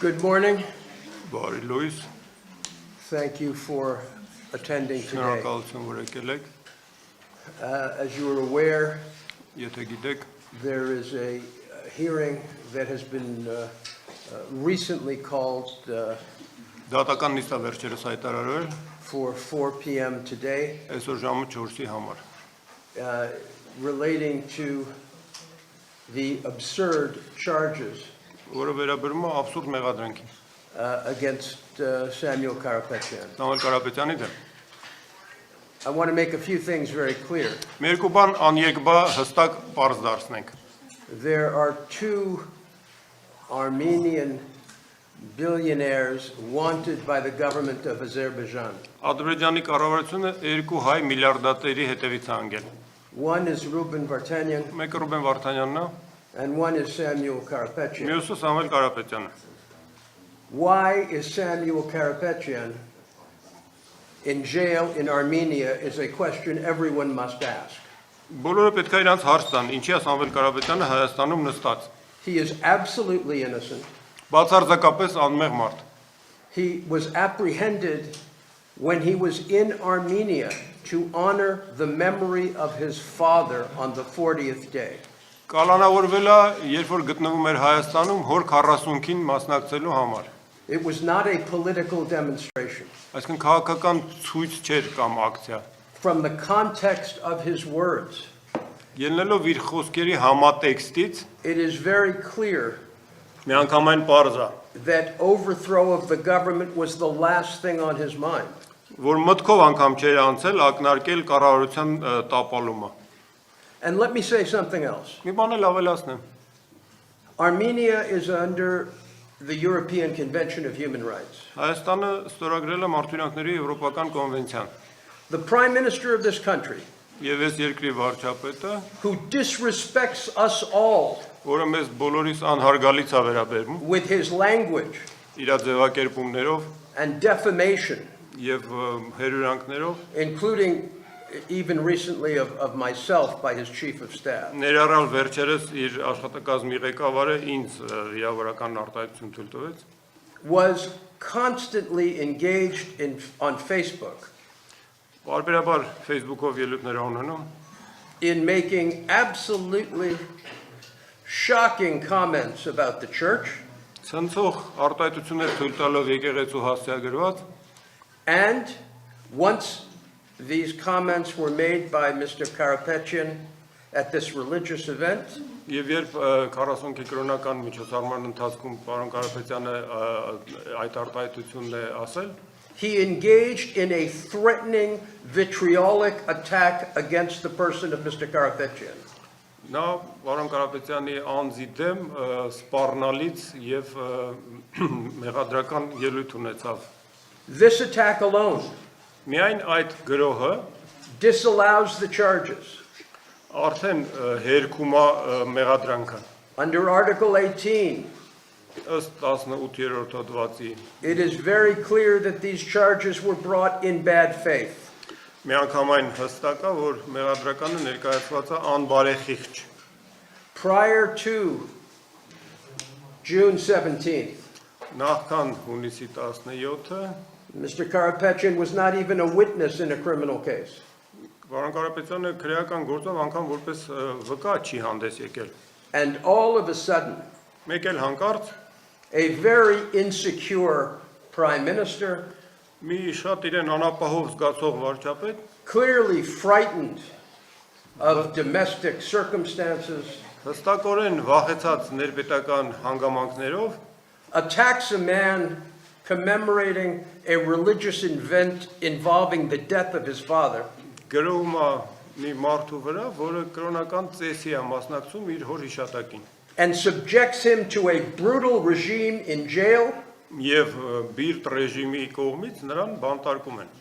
Good morning. Բարի լույս, Thank you for attending today. շնորհակալություն, որ եկել եք, As you are aware, եթե գիտեք, there is a hearing that has been recently called դատական նիստը վերջերս հայտարարվել, for 4 p.m. today այսօր ժամը 4-ի համար, relating to the absurd charges որը վերաբերում է абսուրդ մեղադրանքին, against Samuel Karapetyan. Սամվել Կարապետյանի դեմ։ I want to make a few things very clear. Մի երկու բան անեկբա հստակ պարզ դարձնենք։ There are two Armenian billionaires wanted by the government of Azerbaijan. Ադրբեջանի կառավարությունը երկու հայ միլիարդատերի հետևից է անգել։ One is Ruben Vartanyan Մեկը Ռուբեն Վարդանյանն է, and one is Samuel Karapetyan. մյուսը Սամվել Կարապետյանը։ Why is Samuel Karapetyan in jail in Armenia is a question everyone must ask. Բոլորը պետք է իրանց հարց տան, ինչի է Սամվել Կարապետյանը Հայաստանում նստած։ He is absolutely innocent. Բացարձակապես անմեղ մարդ։ He was apprehended when he was in Armenia to honor the memory of his father on the 40th day. Կալանավորվել է, երբ որ գտնվում էր Հայաստանում հոր 40-ին մասնակցելու համար։ It was not a political demonstration. Այսինքն քաղաքական ցույց չէր կամ ակցիա։ From the context of his words, Ելնելով իր խոսքերի համատեքստից, it is very clear միանգամայն պարզ է, that overthrow of the government was the last thing on his mind. որ մտքով անգամ չէր անցել ակնարկել կառավարության տապալումը։ And let me say something else. Մի բան էլ ավելացնեմ։ Armenia is under the European Convention of Human Rights. Հայաստանը ստորագրել է Մարդու Եվրոպական կոնվենցիան։ The Prime Minister of this country, Եվ այս երկրի վարչապետը, who disrespects us all որը մեզ բոլորիս անհարգալից է վերաբերում, with his language իր ձևակերպումներով and defamation, եւ հերյուրանքներով, including even recently of myself by his chief of staff, ներառալ վերջերս իր աշխատակազմի ղեկավարը ինձ վիրավորական արտահայտություն թույլ տվեց, was constantly engaged on Facebook բարբերաբար Facebook-ով ելույթներ ունենում, in making absolutely shocking comments about the church ցնցող արտահայտություններ թույլ տալով եկեղեցու հասցեագրված, and once these comments were made by Mr. Karapetyan at this religious event, եւ երբ 40 կրոնական միջոցառման ընթացքում պարոն Կարապետյանը այդ արտահայտությունն է ասել, he engaged in a threatening, vitriolic attack against the person of Mr. Karapetyan. նա պարոն Կարապետյանի անձի դեմ սպառնալից եւ մեղադրական ելույթ ունեցավ։ This attack alone Միայն այդ գրոհը disallows the charges. արդեն հերքում է մեղադրանքը։ Under Article 18, Ըստ 18-րդ հոդվածի it is very clear that these charges were brought in bad faith. միանգամայն հստակ է, որ մեղադրականը ներկայացված է անբարեխիղճ։ Prior to June 17th, Նախքան հունիսի 17-ը Mr. Karapetyan was not even a witness in a criminal case. Պարոն Կարապետյանը քրեական գործով անգամ որպես վկա չի հանդես եկել։ And all of a sudden, Մեկ էլ հանկարծ a very insecure prime minister, մի շատ իրեն անապահով զգացող վարչապետ, clearly frightened of domestic circumstances, հստակորեն վախեցած ներպետական հանգամանքներով, attacks a man commemorating a religious event involving the death of his father, գրում է մի մարդու վրա, որը կրոնական ծեսի է մասնակցում իր հոր հիշատակին, and subjects him to a brutal regime in jail եւ բիրտ ռեժիմի կողմից նրան բանտարկում են,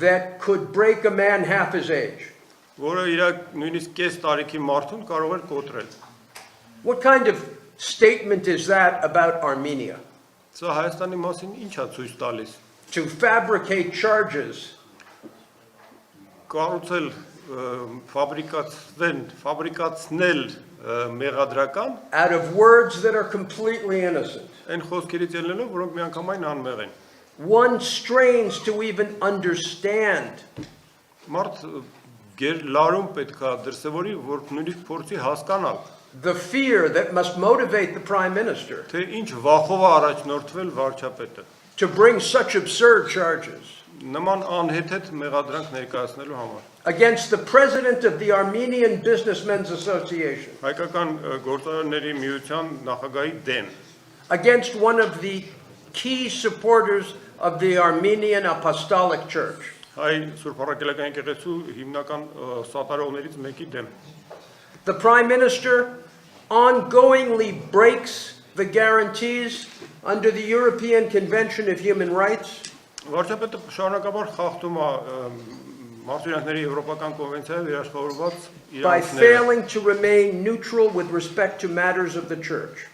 that could break a man half his age. որը իր նույնիսկ կես տարիքի մարդուն կարող էր կոտրել։ What kind of statement is that about Armenia? Սա Հայաստանի մասին ինչ է ցույց տալիս։ To fabricate charges Կառուցել ֆաբրիկացնել մեղադրական, out of words that are completely innocent. այն խոսքերից ելնելով, որոնք միանգամայն անմեղ են։ One strains to even understand Մարդ գեր լարում պետքա դրսևորի, որ նույնիսկ փորձի հասկանալ, the fear that must motivate the prime minister թե ինչ վախով է առաջնորդվել վարչապետը։ to bring such absurd charges Նման անհեթեթ մեղադրանք ներկայացնելու համար։ against the president of the Armenian Businessmen's Association, Հայկական գործարարների միության նախագահի դեմ, against one of the key supporters of the Armenian Apostolic Church. հայ Սուրբ Առաքելական եկեղեցու հիմնական սատարողներից մեկի դեմ։ The prime minister ongoingly breaks the guarantees under the European Convention of Human Rights Վարչապետը շարունակաբար խախտում է Մարդու Եվրոպական կոնվենցիայով երաշխավորված by իրավունքները։ failing to remain neutral with respect to matters of the church.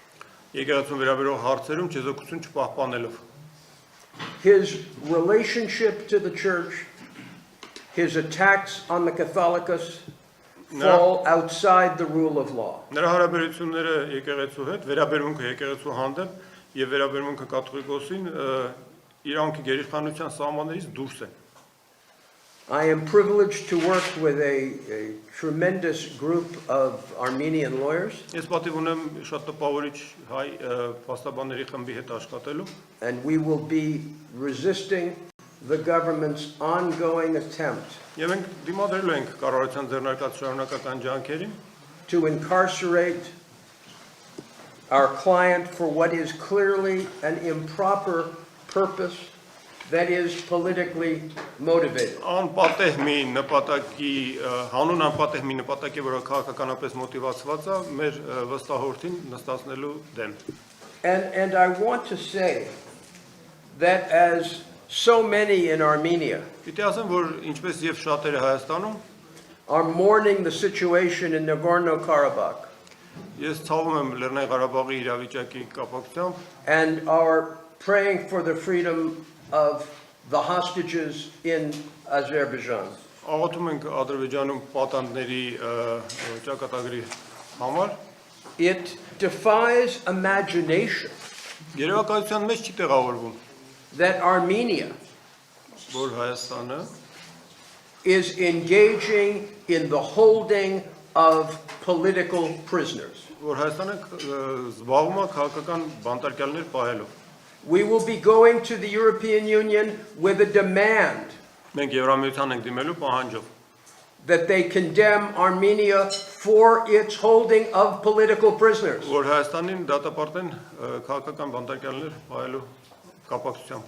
Եկեղեցուն վերաբերող հարցերում չեզոքություն չպահպանելով։ His relationship to the church, his attacks on the Catholicos fall outside the rule of law. Նրա հարաբերությունները եկեղեցու հետ, վերաբերմունքը եկեղեցու հանդեպ եւ վերաբերմունքը կաթողիկոսին իրանքի գերիշխանության սահմաններից դուրս են։ I am privileged to work with a tremendous group of Armenian lawyers, Ես պատիվ ունեմ շատ տպավորիչ հայ փաստաբանների խմբի հետ աշխատելու, and we will be resisting the government's ongoing attempt եւ մենք դիմադրելու ենք կառավարության ձեռնարկած շարունակական ջանքերին, to incarcerate our client for what is clearly an improper purpose that is politically motivated. անպատեհ մի նպատակի հանուն անպատեհ մի նպատակի, որը քաղաքականապես մոտիվացված է, մեր վստահորդին նստացնելու դեմ։ And I want to say that as so many in Armenia Պիտի ասեմ, որ ինչպես եւ շատերը Հայաստանում, are mourning the situation in Nagorno-Karabakh ես ցավում եմ Լեռնային Ղարաբաղի իրավիճակի կապակցությամբ and are praying for the freedom of the hostages in Azerbaijan. աղոթում ենք Ադրբեջանում պատանդների ճակատագրի համար, It defies imagination երևակայության մեջ չի տեղավորվում, that Armenia որ Հայաստանը is engaging in the holding of political prisoners. որ Հայաստանը զբաղվում է քաղաքական բանտարկյալներ պահելով։ We will be going to the European Union with a demand Մենք Եվրամիության ենք դիմելու պահանջով, that they condemn Armenia for its holding of political prisoners. որ Հայաստանին դատապարտեն քաղաքական բանտարկյալներ պահելու կապակցությամբ։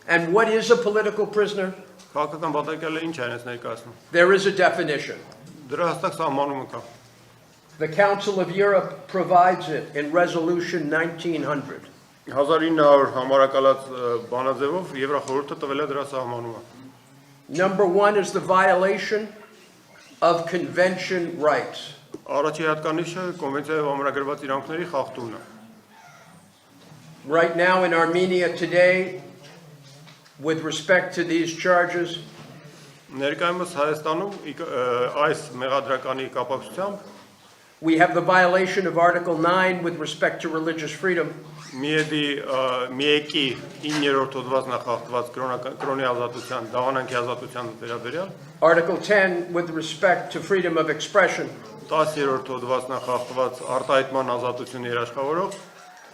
And what is a political prisoner? Քաղաքական բանտարկյալը ինչ է այս ներկայացնում։ There is a definition. Դրա հստակ սահմանումը կա։ The Council of Europe provides it in Resolution 1900. 1900 համարակալած բանաձևով Եվրախորհուրդը տվել է դրա սահմանումը։ Number one is the violation of convention rights. Առաջի հատկանիշը կոնվենցիայով ամրագրված իրավունքների խախտումն է։ Right now in Armenia today, with respect to these charges, Ներկայումս Հայաստանում այս մեղադրականի կապակցությամբ we have the violation of Article 9 with respect to religious freedom. միեկի 9-րդ հոդվածն է խախտված կրոնի ազատության, դավանանքի ազատության վերաբերյալ, Article 10 with respect to freedom of expression. 10-րդ հոդվածն է խախտված արտահայտման ազատությունը երաշխավորող,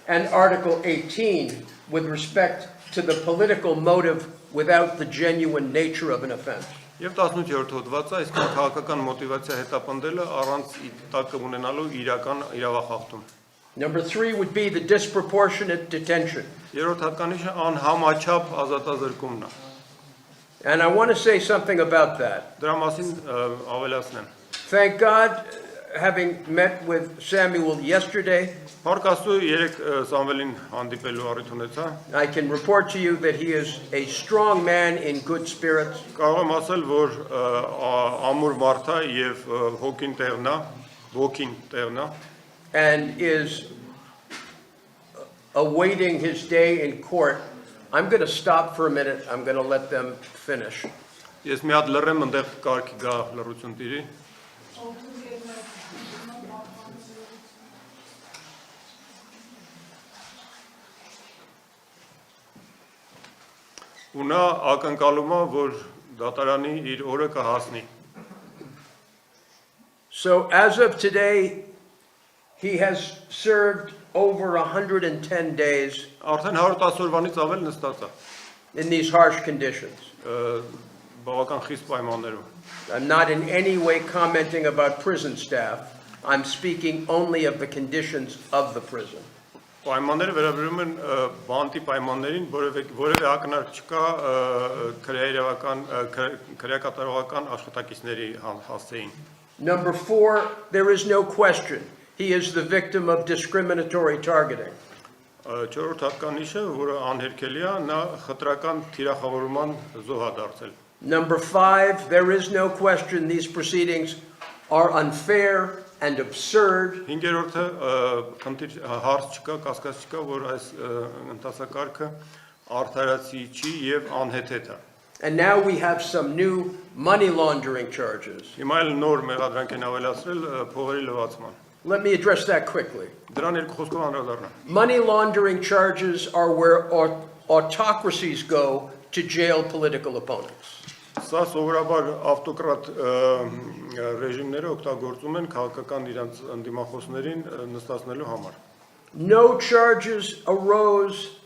And Article 18 with respect to the political motive without the genuine nature of an offense. եւ 18-րդ հոդվածը այսինքն քաղաքական մոտիվացիա հետապնդելը առանց տակը ունենալու իրական իրավախախտում։ Number 3 would be the disproportionate detention. Երրորդ հատկանիշը անհամաչափ ազատազրկումն է։ And I want to say something about that. Դրա մասին ավելացնեմ։ Thank God, having met with Samuel yesterday, Փառք Աստծո, երեք Սամվելին հանդիպելու առիթ ունեցա։ I can report to you that he is a strong man in good spirits. Կարող եմ ասել, որ ամուր մարդ է եւ հոգին տեղն է, And is awaiting his day in court. I'm going to stop for a minute. I'm going to let them finish. Ես մի հատ լռեմ, այնտեղ կարգի գա լռություն տիրի։ ու նա ակնկալում է, որ դատարանի իր օրը կհասնի։ So as of today, he has served over 110 days Արդեն 110 օրվանից ավել նստած է in these harsh conditions. բավական խիստ պայմաններում։ I'm not in any way commenting about prison staff. I'm speaking only of the conditions of the prison. Պայմանները վերաբերում են բանտի պայմաններին, որևէ ակնարկ չկա քրեակատարողական աշխատակիցների հասցեին։ Number 4, there is no question. He is the victim of discriminatory targeting. Չորրորդ հատկանիշը, որը անհերքելի է, նա խտրական թիրախավորման զոհ է դարձել։ Number 5, there is no question these proceedings are unfair and absurd. Հինգերորդը խնդիր հարց չկա, կասկած չկա, որ այս ընթացակարգը արդարացի չի եւ անհեթեթ է։ And now we have some new money laundering charges. Հիմա էլ նոր մեղադրանք են ավելացրել փողերի լվացման։ Let me address that quickly. Դրան երկու խոսքով անդրադառնամ։ Money laundering charges are where autocracies go to jail political opponents. Սա սովորաբար ավտոկրատ ռեժիմները օգտագործում են քաղաքական իրենց ընդդիմախոսներին նստացնելու համար։ No charges arose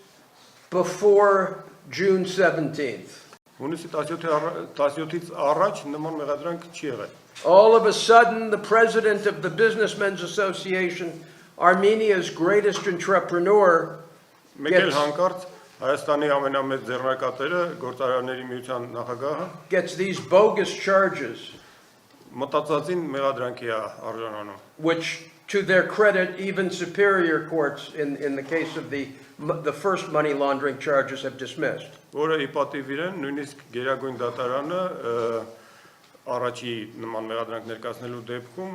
before June 17th. Հունիսի 17-ից առաջ նման մեղադրանք չի եղել։ All of a sudden, the president of the Businessmen's Association, Armenia's greatest entrepreneur, Մեկ էլ հանկարծ Հայաստանի ամենամեծ ձեռնարկատերը գործարանների միության նախագահը gets these bogus charges, մտածածին մեղադրանքի է արժանանում, which, to their credit, even superior courts, in the case of the first money laundering charges, have dismissed. որը ի պատիվ իրեն նույնիսկ Գերագույն դատարանը առաջի նման մեղադրանք ներկայացնելու դեպքում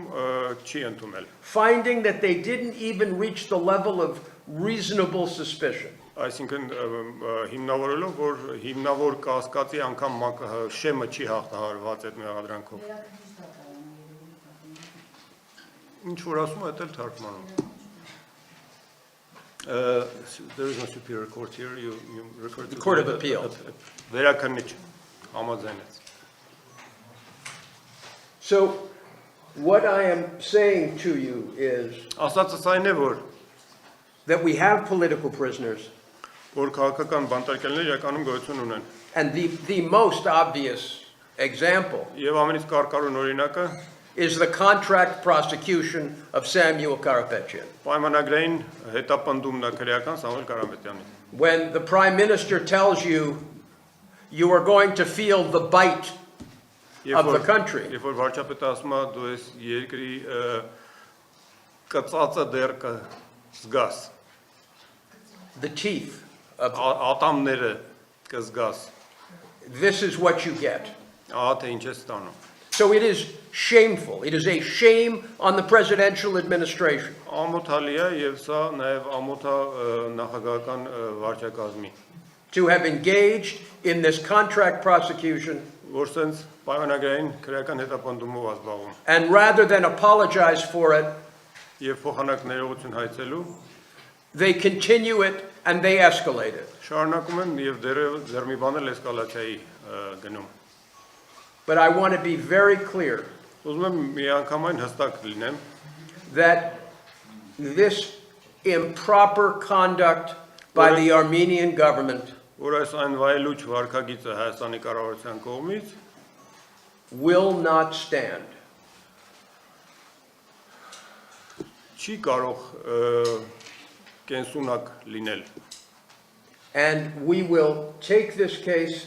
չի ընդունել։ Finding that they didn't even reach the level of reasonable suspicion. Այսինքն հիմնավորելով, որ հիմնավոր կասկածի անգամ շեմը չի հաղթահարված այդ մեղադրանքով։ Ինչ որ ասում է, դա էլ թարգմանում։ There is no superior court here. You refer to The Court of Appeal. Վերաքննիչ համաձայնեց։ So, what I am saying to you is Ասածս այն է, որ that we have political prisoners, որ քաղաքական բանտարկելներ իրականում գոյություն ունեն։ and the most obvious example Եվ ամենից կարկառուն օրինակը is the contract prosecution of Samuel Karapetyan. պայմանագրային հետապնդումն է քրեական Սամվել Կարապետյանի։ When the Prime Minister tells you you are going to feel the bite of the country, Երբ որ վարչապետը ասում է դու ես երկրի կծածը դեռ կզգաս, the teeth of ատամները կզգաս, this is what you get. ահա թե ինչ է ստանում։ So it is shameful. It is a shame on the presidential administration. Ամոթալի է եւ սա նաեւ ամոթա նախագահական վարչակազմի, To have engaged in this contract prosecution, որ sense պայմանագրային քրեական հետապնդումով ազբաղում and rather than apologize for it, եւ փոխանակ ներողություն հայցելու they continue it and they escalate it. շարունակում են եւ դեռ մի բան էլ էսկալացիայի գնում։ But I want to be very clear Ուզում եմ միանգամայն հստակ լինեմ, that this improper conduct by the Armenian government որ այս այն վայելուչ վարքագիծը Հայաստանի կառավարության կողմից will not stand. չի կարող կենսունակ լինել։ And we will take this case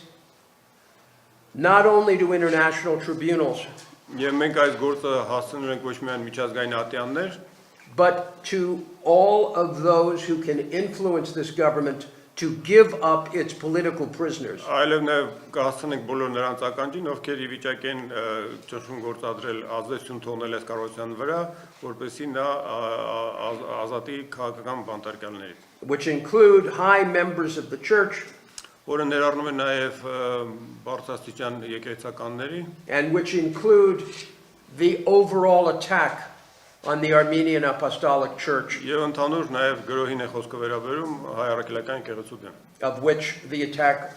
not only to international tribunals, Եվ մենք այս գործը հասցնել ենք ոչ միայն միջազգային ատյաններ, but to all of those who can influence this government to give up its political prisoners. այլև նաև կհասցնենք բոլոր նրանց ականջին, ովքեր ի վիճակ են ճնշում գործադրել, ազդեցություն թողնել այս կառավարության վրա, որպեսզի նա ազատի քաղաքական բանտարկյալներից, Which include high members of the church որը ներառնում է նաև բարձրաստիճան եկեղեցականների, and which include the overall attack on the Armenian Apostolic Church, եւ ընդհանուր նաև գրոհին է խոսքը վերաբերում հայ առաքելական եկեղեցու դեմ, of which the attack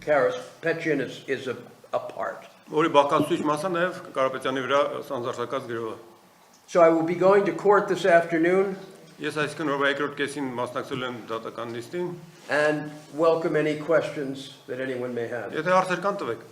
Karapetyan is a part. Որի բաղկացուցիչ մասը նաև Կարապետյանի վրա սանձարձակած գրողը։ So I will be going to court this afternoon Ես այսքան օրվա երկրորդ կեսին մասնակցել եմ դատական նիստին, and welcome any questions that anyone may have. եթե հարցեր կան տվեք։